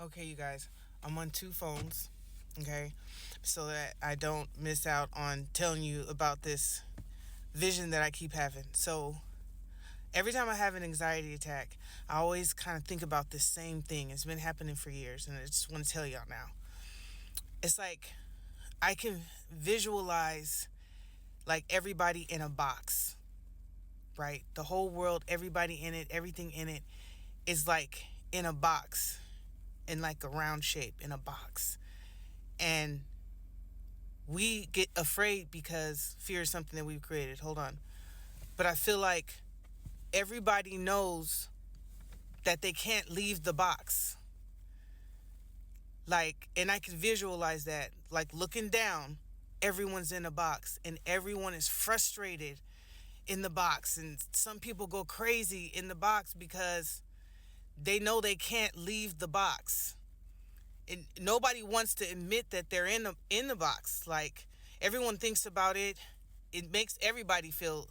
Okay, you guys, I'm on two phones, okay, so that I don't miss out on telling you about this vision that I keep having. So, every time I have an anxiety attack, I always kind of think about this same thing. It's been happening for years, and I just want to tell y'all now. It's like I can visualize like everybody in a box, right? The whole world, everybody in it, everything in it is like in a box, in like a round shape in a box. And we get afraid because fear is something that we've created. Hold on. But I feel like everybody knows that they can't leave the box. Like, and I can visualize that. Like, looking down, everyone's in a box and everyone is frustrated in the box. And some people go crazy in the box because they know they can't leave the box. And nobody wants to admit that they're in the box. Like, everyone thinks about it. It makes everybody feel,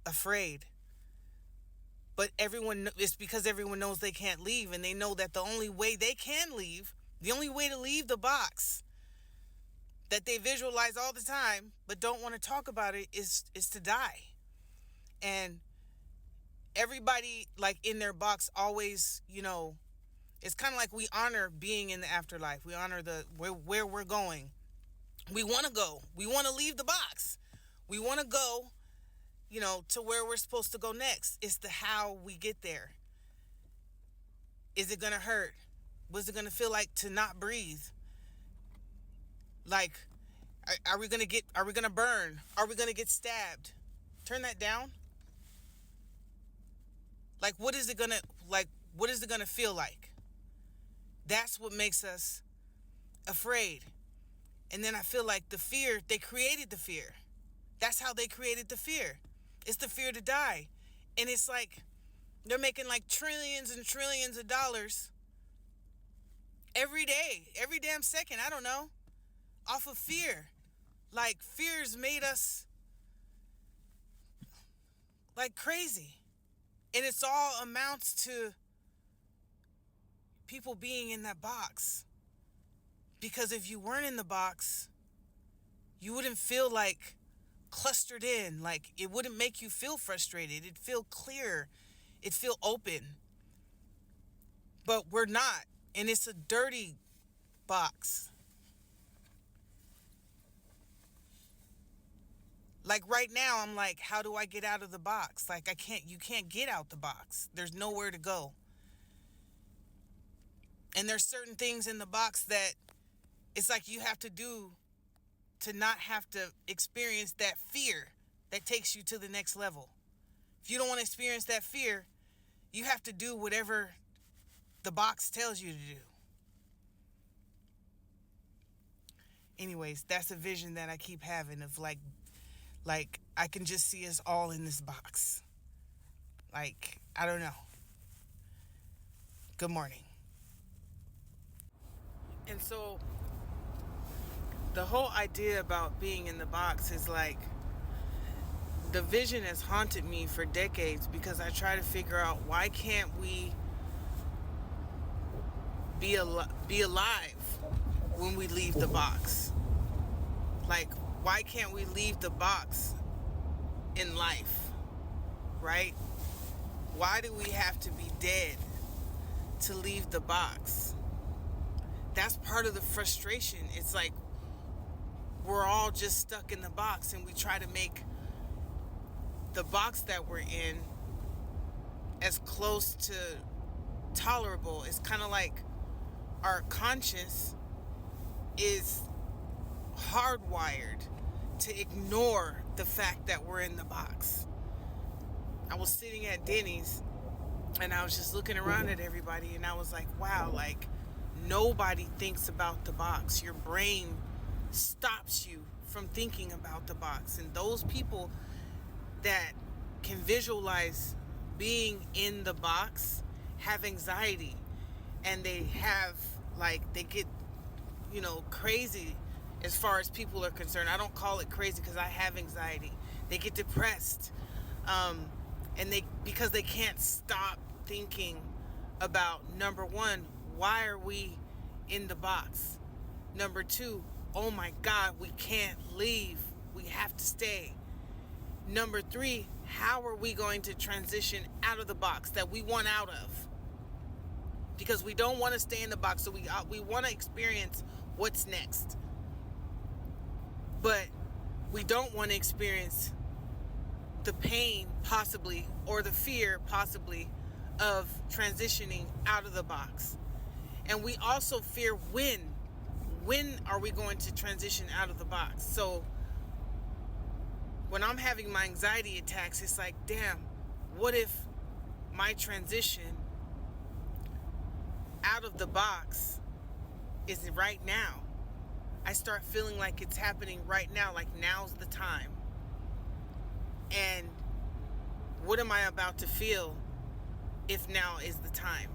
afraid. But it's because everyone knows they can't leave, and they know that the only way they can leave, the only way to leave the box that they visualize all the time but don't want to talk about it is to die. And everybody, like, in their box always, it's kind of like we honor being in the afterlife. We honor where we're going. We want to go. We want to leave the box. We want to go, to where we're supposed to go next. It's the how we get there. Is it going to hurt? What's it going to feel like to not breathe? Like, are we going to burn? Are we going to get stabbed? Turn that down. Like, what is it going to feel like? That's what makes us afraid. And then I feel like the fear, they created the fear. That's how they created the fear. It's the fear to die. And it's like they're making like trillions and trillions of dollars every day, every damn second, I don't know, off of fear. Like, fear's made us like crazy. And it's all amounts to people being in that box. Because if you weren't in the box, you wouldn't feel like clustered in. Like, it wouldn't make you feel frustrated. It'd feel clear. It'd feel open. But we're not. And it's a dirty box. Like, right now, I'm like, how do I get out of the box? Like, you can't get out the box. There's nowhere to go. And there's certain things in the box that it's like you have to do to not have to experience that fear that takes you to the next level. If you don't want to experience that fear, you have to do whatever the box tells you to do. Anyways, that's a vision that I keep having of like I can just see us all in this box. Like, I don't know. Good morning. And so the whole idea about being in the box is like, the vision has haunted me for decades because I try to figure out, why can't we be alive when we leave the box? Like, why can't we leave the box in life, right? Why do we have to be dead to leave the box? That's part of the frustration. It's like we're all just stuck in the box, and we try to make the box that we're in as close to tolerable. It's kind of like our conscience is hardwired to ignore the fact that we're in the box. I was sitting at Denny's and I was just looking around at everybody, and I was like, wow, like, nobody thinks about the box. Your brain stops you from thinking about the box. And those people that can visualize being in the box have anxiety, and they get, crazy as far as people are concerned. I don't call it crazy because I have anxiety. They get depressed, and because they can't stop thinking about, number one, why are we in the box? Number 2, oh my God, we can't leave. We have to stay. Number 3, how are we going to transition out of the box that we want out of? Because we don't want to stay in the box, so we want to experience what's next. But we don't want to experience the pain, possibly, or the fear, possibly, of transitioning out of the box. And we also fear when are we going to transition out of the box? So when I'm having my anxiety attacks, it's like, damn, what if my transition out of the box is right now? I start feeling like it's happening right now, like now's the time. And what am I about to feel if now is the time?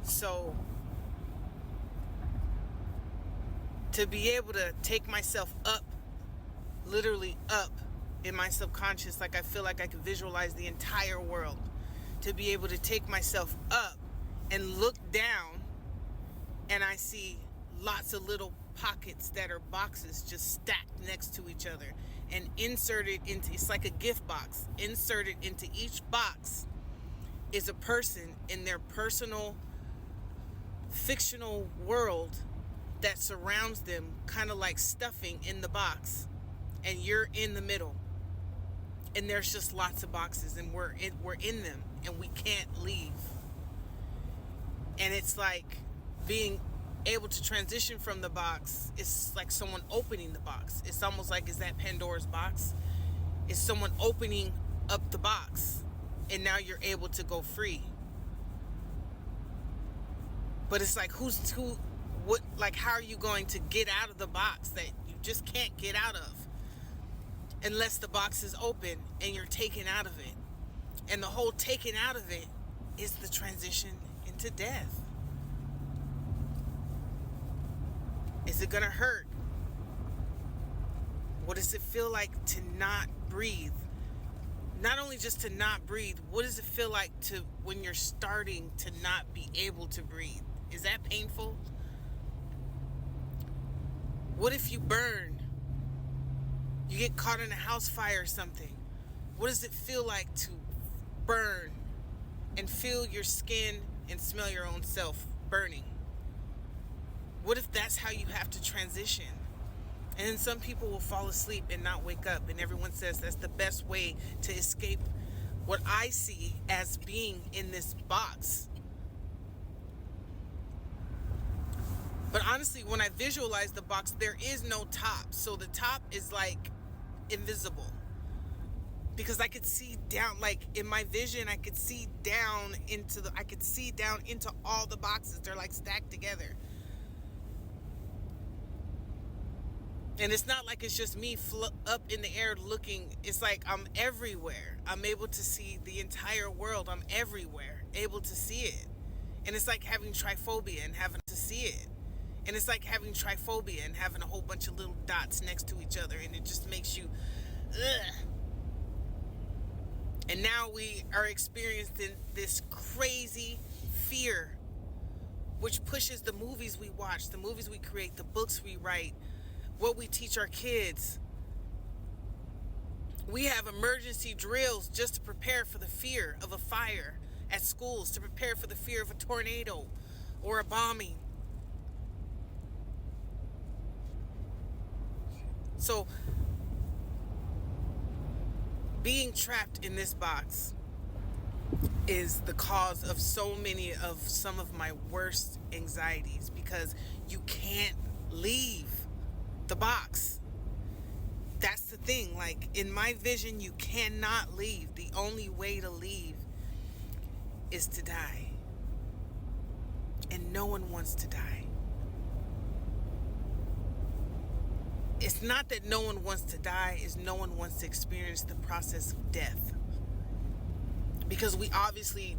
So to be able to take myself up, literally up in my subconscious, like I feel like I can visualize the entire world, to be able to take myself up and look down, and I see lots of little pockets that are boxes just stacked next to each other, and inserted into, it's like a gift box, inserted into each box is a person in their personal fictional world that surrounds them, kind of like stuffing in the box, and you're in the middle, and there's just lots of boxes, and we're in them, and we can't leave. And it's like being able to transition from the box. It's like someone opening the box. It's almost like, is that Pandora's box? It's someone opening up the box, and now you're able to go free. But it's like, how are you going to get out of the box that you just can't get out of unless the box is open and you're taken out of it? And the whole taken out of it is the transition into death. Is it gonna hurt? What does it feel like to not breathe? Not only just to not breathe, what does it feel like to when you're starting to not be able to breathe? Is that painful? What if you burn? You get caught in a house fire or something. What does it feel like to burn and feel your skin and smell your own self burning? What if that's how you have to transition? And then some people will fall asleep and not wake up, and everyone says that's the best way to escape what I see as being in this box. But honestly, when I visualize the box, there is no top. So the top is like invisible. Because I could see down, like in my vision, I could see down into all the boxes. They're like stacked together. And it's not like it's just me up in the air looking. It's like I'm everywhere. I'm able to see the entire world. I'm everywhere, able to see it. And it's like having trypophobia and having to see it. And it's like having trypophobia and having a whole bunch of little dots next to each other. And it just makes you, ugh. And now we are experiencing this crazy fear, which pushes the movies we watch, the movies we create, the books we write, what we teach our kids. We have emergency drills just to prepare for the fear of a fire at schools, to prepare for the fear of a tornado or a bombing. So being trapped in this box is the cause of some of my worst anxieties, because you can't leave the box. That's the thing. Like in my vision, you cannot leave. The only way to leave is to die. And no one wants to die. It's not that no one wants to die, it's no one wants to experience the process of death. Because we're obviously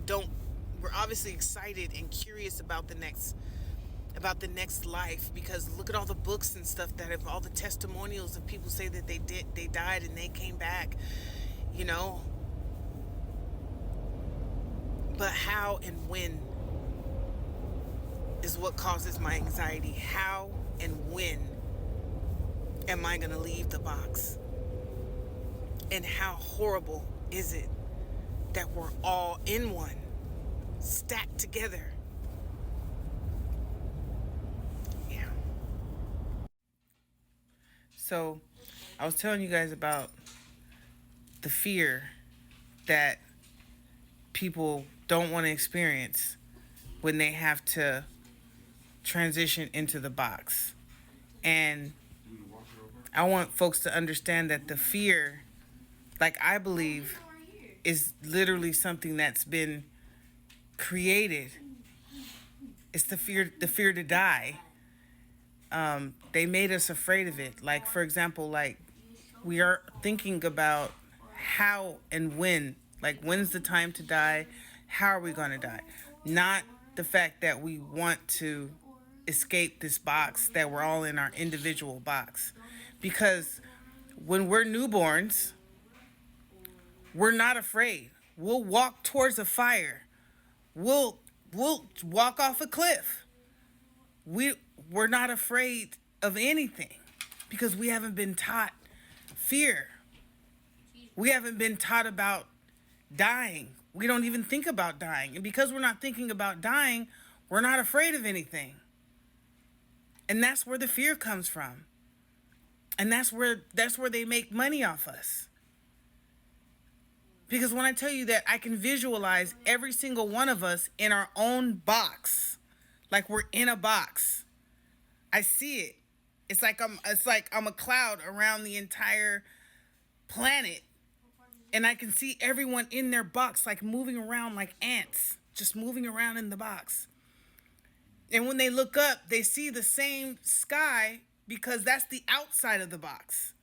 excited and curious about the next life, because look at all the books and stuff that have all the testimonials of people say that they died and they came back, you know. But how and when? is what causes my anxiety. How and when am I going to leave the box? And how horrible is it that we're all in one, stacked together? Yeah. So, I was telling you guys about the fear that people don't want to experience when they have to transition into the box. And I want folks to understand that the fear, like I believe, is literally something that's been created. It's the fear to die. They made us afraid of it. Like, for example, like we are thinking about how and when, like when's the time to die? How are we going to die? Not the fact that we want to escape this box, that we're all in our individual box. Because when we're newborns, we're not afraid. We'll walk towards a fire. We'll walk off a cliff. We're not afraid of anything because we haven't been taught fear. We haven't been taught about dying. We don't even think about dying. And because we're not thinking about dying, we're not afraid of anything. And that's where the fear comes from. And that's where they make money off us. Because when I tell you that I can visualize every single one of us in our own box, like we're in a box. I see it. It's like I'm a cloud around the entire planet. And I can see everyone in their box, like moving around like ants, just moving around in the box. And when they look up, they see the same sky because that's the outside of the box.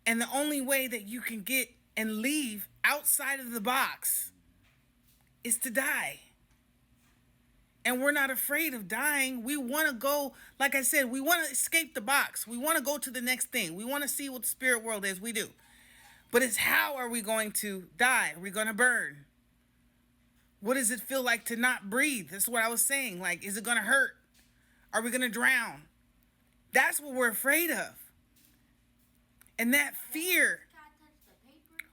And the only way that you can get and leave outside of the box is to die. And we're not afraid of dying. We want to go, like I said, we want to escape the box. We want to go to the next thing. We want to see what the spirit world is. We do. But it's how are we going to die? Are we going to burn? What does it feel like to not breathe? That's what I was saying. Like, is it going to hurt? Are we going to drown? That's what we're afraid of. And that fear,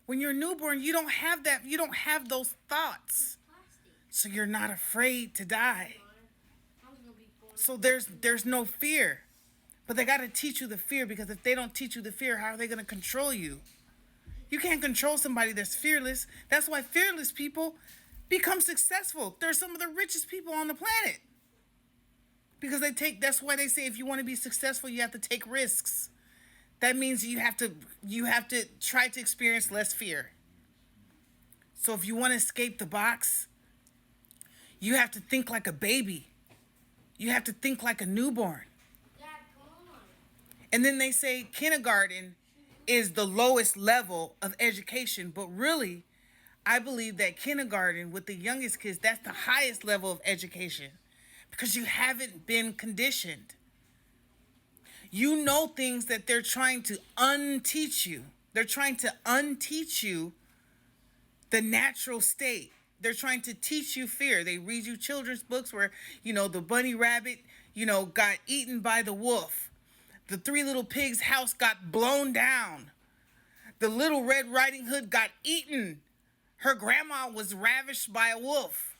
when you're newborn, you don't have that. You don't have those thoughts. So you're not afraid to die. So there's no fear. But they got to teach you the fear, because if they don't teach you the fear, how are they going to control you? You can't control somebody that's fearless. That's why fearless people become successful. They're some of the richest people on the planet. Because that's why they say if you want to be successful, you have to take risks. That means you have to try to experience less fear. So if you want to escape the box, you have to think like a baby. You have to think like a newborn. And then they say kindergarten is the lowest level of education, but really, I believe that kindergarten with the youngest kids, that's the highest level of education, because you haven't been conditioned. You know things that they're trying to unteach you. They're trying to unteach you the natural state. They're trying to teach you fear. They read you children's books where, the bunny rabbit, got eaten by the wolf. The Three Little Pigs' house got blown down. The Little Red Riding Hood got eaten. Her grandma was ravished by a wolf.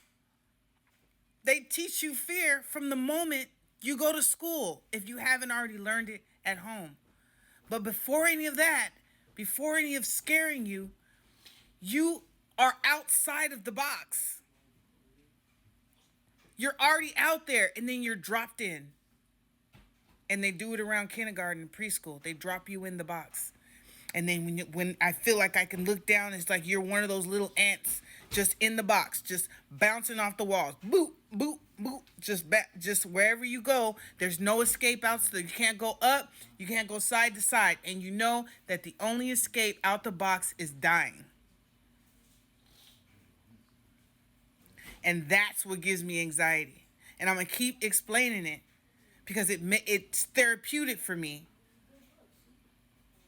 They teach you fear from the moment you go to school, if you haven't already learned it at home. But before any of that, before any of scaring you, you are outside of the box. You're already out there, and then you're dropped in. And they do it around kindergarten and preschool. They drop you in the box. And then when I feel like I can look down, it's like you're one of those little ants just in the box, just bouncing off the walls. Boop, boop, boop. Just wherever you go, there's no escape out. So you can't go up, you can't go side to side. And you know that the only escape out the box is dying. And that's what gives me anxiety. And I'm going to keep explaining it, because it's therapeutic for me,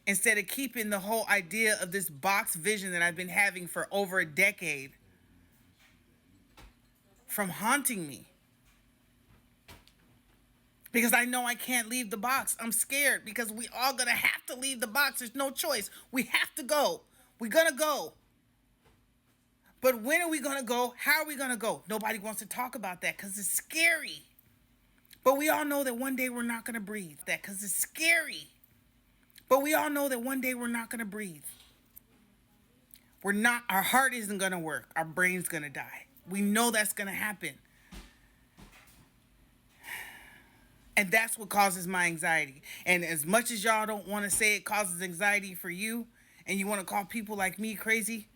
instead of keeping the whole idea of this box vision that I've been having for over a decade from haunting me. because I know I can't leave the box. I'm scared because we all gonna have to leave the box. There's no choice. We have to go. We're gonna go. But when are we gonna go? How are we gonna go? Nobody wants to talk about that because it's scary. But we all know that one day we're not gonna breathe. That because it's scary. But we all know that one day we're not gonna breathe. We're not. Our heart isn't gonna work. Our brain's gonna die. We know that's gonna happen. And that's what causes my anxiety. And as much as y'all don't want to say it causes anxiety for you, and you want to call people like me crazy,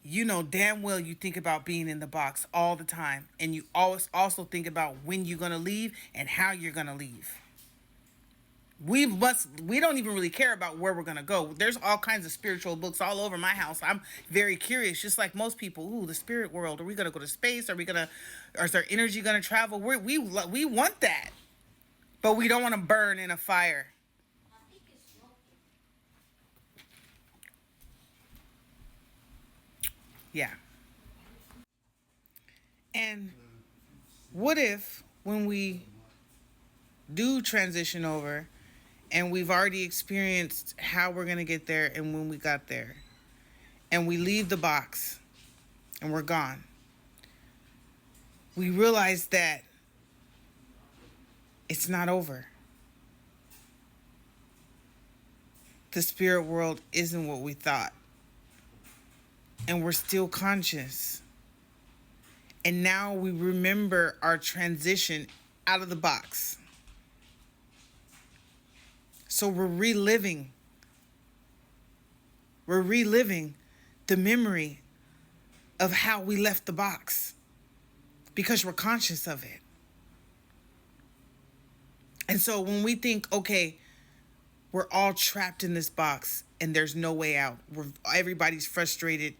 you know damn well you think about being in the box all the time. And you always also think about when you're going to leave and how you're going to leave. We don't even really care about where we're going to go. There's all kinds of spiritual books all over my house. I'm very curious, just like most people. Ooh, the spirit world. Are we going to go to space? Or is our energy going to travel? We want that. But we don't want to burn in a fire. Yeah. And what if when we do transition over and we've already experienced how we're going to get there and when we got there, and we leave the box and we're gone, we realize that it's not over. The spirit world isn't what we thought. And we're still conscious. And now we remember our transition out of the box. So we're reliving the memory of how we left the box because we're conscious of it. And so when we think, okay, we're all trapped in this box and there's no way out. Everybody's frustrated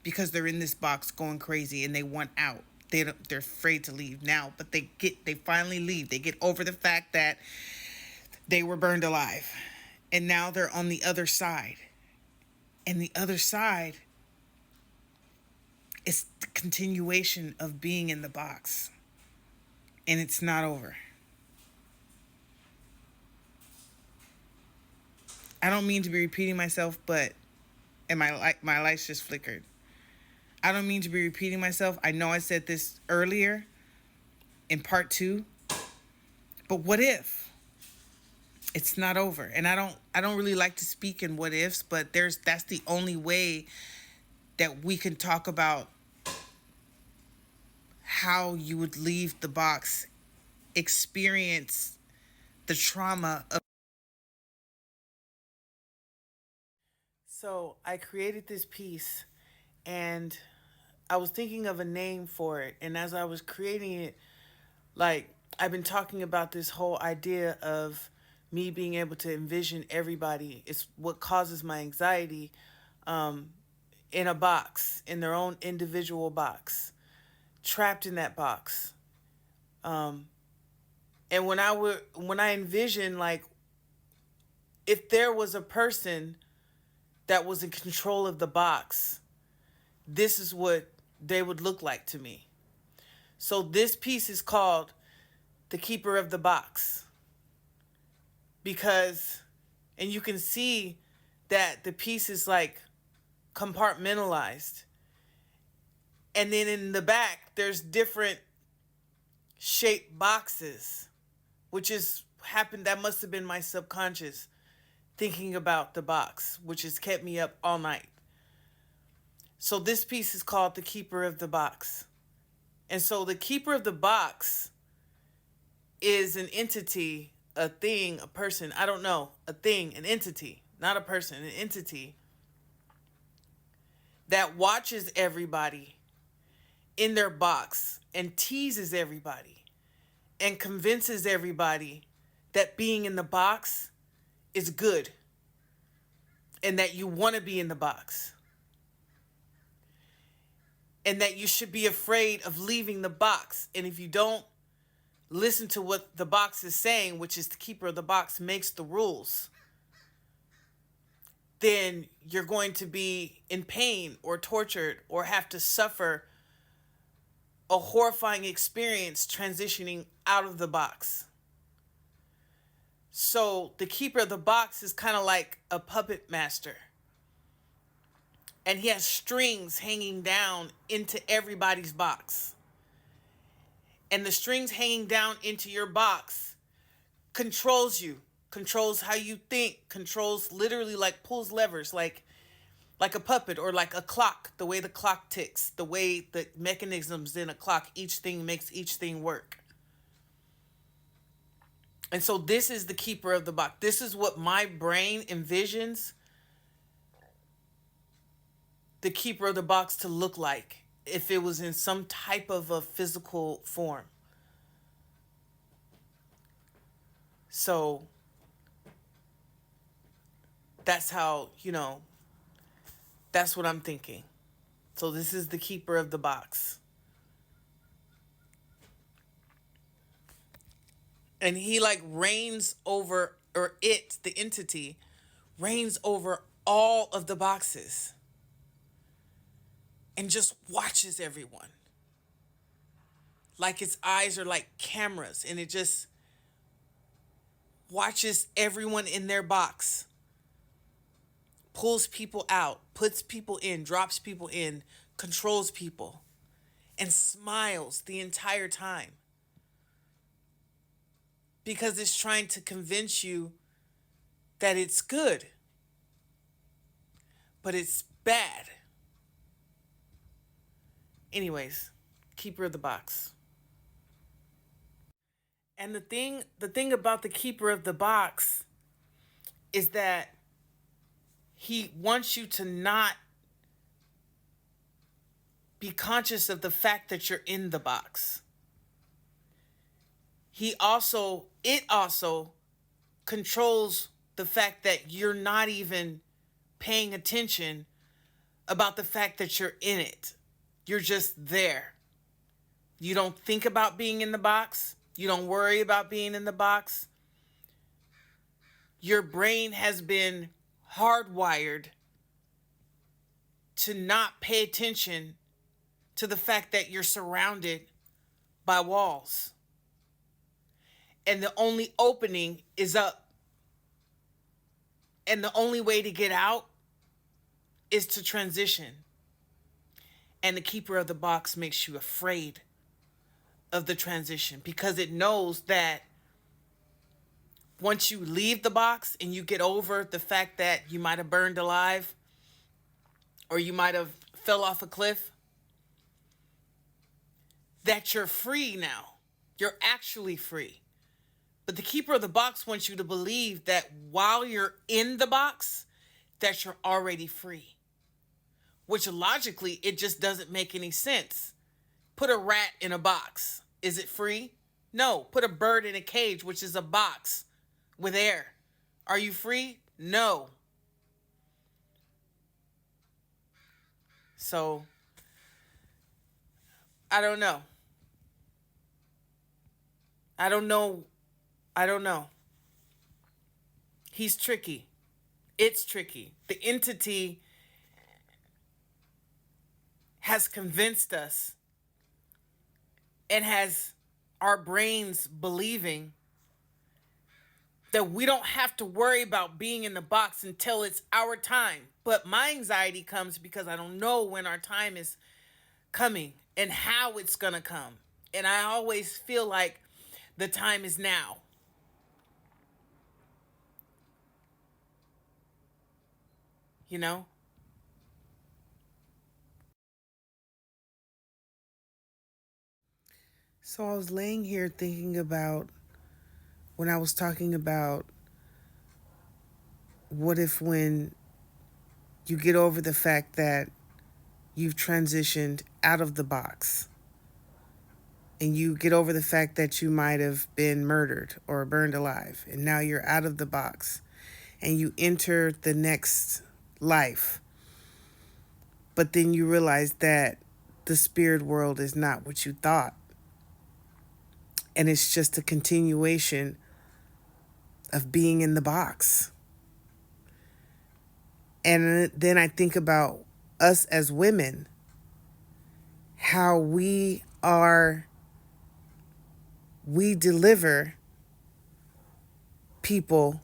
because they're in this box going crazy and they want out. They're afraid to leave now, but they finally leave. They get over the fact that they were burned alive. And now they're on the other side. And the other side is the continuation of being in the box. And it's not over. I don't mean to be repeating myself, and my lights just flickered. I don't mean to be repeating myself. I know I said this earlier in part 2, but what if it's not over? And I don't really like to speak in what ifs, but that's the only way that we can talk about how you would leave the box, experience the trauma of. So I created this piece and I was thinking of a name for it. And as I was creating it, like, I've been talking about this whole idea of me being able to envision everybody. It's what causes my anxiety, in a box, in their own individual box, trapped in that box. And when I envision, like, if there was a person that was in control of the box, this is what they would look like to me. So this piece is called The Keeper of the Box. Because, and you can see that the piece is like compartmentalized. And then in the back, there's different shaped boxes, which that must have been my subconscious thinking about the box, which has kept me up all night. So this piece is called The Keeper of the Box. And so the keeper of the box is an entity, a thing, a person, I don't know, a thing, an entity, not a person, an entity that watches everybody in their box and teases everybody and convinces everybody that being in the box is good and that you want to be in the box and that you should be afraid of leaving the box. And if you don't listen to what the box is saying, which is the keeper of the box makes the rules, then you're going to be in pain or tortured or have to suffer a horrifying experience transitioning out of the box. So the keeper of the box is kind of like a puppet master. And he has strings hanging down into everybody's box. And the strings hanging down into your box controls you, controls how you think, controls literally, like pulls levers, like a puppet or like a clock, the way the clock ticks, the way the mechanisms in a clock, each thing makes each thing work. And so this is the keeper of the box. This is what my brain envisions the keeper of the box to look like if it was in some type of a physical form. So that's how, that's what I'm thinking. So this is the keeper of the box. And he like reigns over, or it, the entity, reigns over all of the boxes and just watches everyone. Like its eyes are like cameras, and it just watches everyone in their box, pulls people out, puts people in, drops people in, controls people, and smiles the entire time. Because it's trying to convince you that it's good, but it's bad. Anyways, keeper of the box. And the thing about the keeper of the box is that he wants you to not be conscious of the fact that you're in the box. It also controls the fact that you're not even paying attention about the fact that you're in it. You're just there. You don't think about being in the box. You don't worry about being in the box. Your brain has been hardwired to not pay attention to the fact that you're surrounded by walls. And the only opening is up. And the only way to get out is to transition. And the keeper of the box makes you afraid of the transition, because it knows that once you leave the box and you get over the fact that you might have burned alive or you might have fell off a cliff, that you're free now. You're actually free. But the keeper of the box wants you to believe that while you're in the box, that you're already free. Which logically, it just doesn't make any sense. Put a rat in a box. Is it free? No. Put a bird in a cage, which is a box with air. Are you free? No. So, I don't know. I don't know. He's tricky. It's tricky. The entity has convinced us and has our brains believing that we don't have to worry about being in the box until it's our time. But my anxiety comes because I don't know when our time is coming and how it's going to come. And I always feel like the time is now. You know? So I was laying here thinking about when I was talking about what if when you get over the fact that you've transitioned out of the box and you get over the fact that you might have been murdered or burned alive, and now you're out of the box and you enter the next life, but then you realize that the spirit world is not what you thought, and it's just a continuation of being in the box. And then I think about us as women, how we we deliver people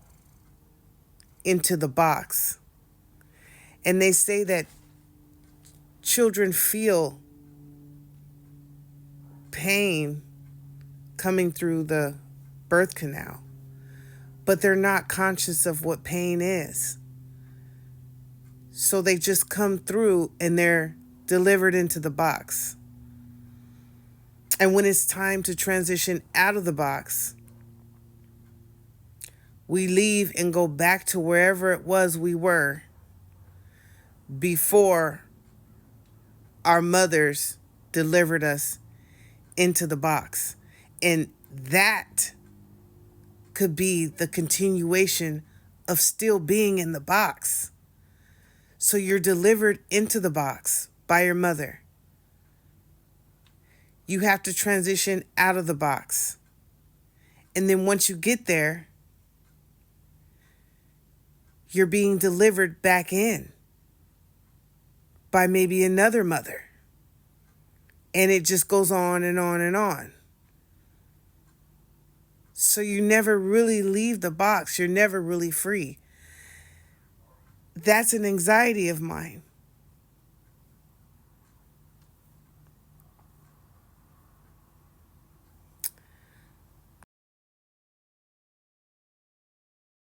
into the box. And they say that children feel pain coming through the birth canal, but they're not conscious of what pain is. So they just come through and they're delivered into the box. And when it's time to transition out of the box, we leave and go back to wherever it was we were before our mothers delivered us into the box. And that could be the continuation of still being in the box. So you're delivered into the box by your mother. You have to transition out of the box. And then once you get there, you're being delivered back in by maybe another mother. And it just goes on and on and on. So you never really leave the box. You're never really free. That's an anxiety of mine.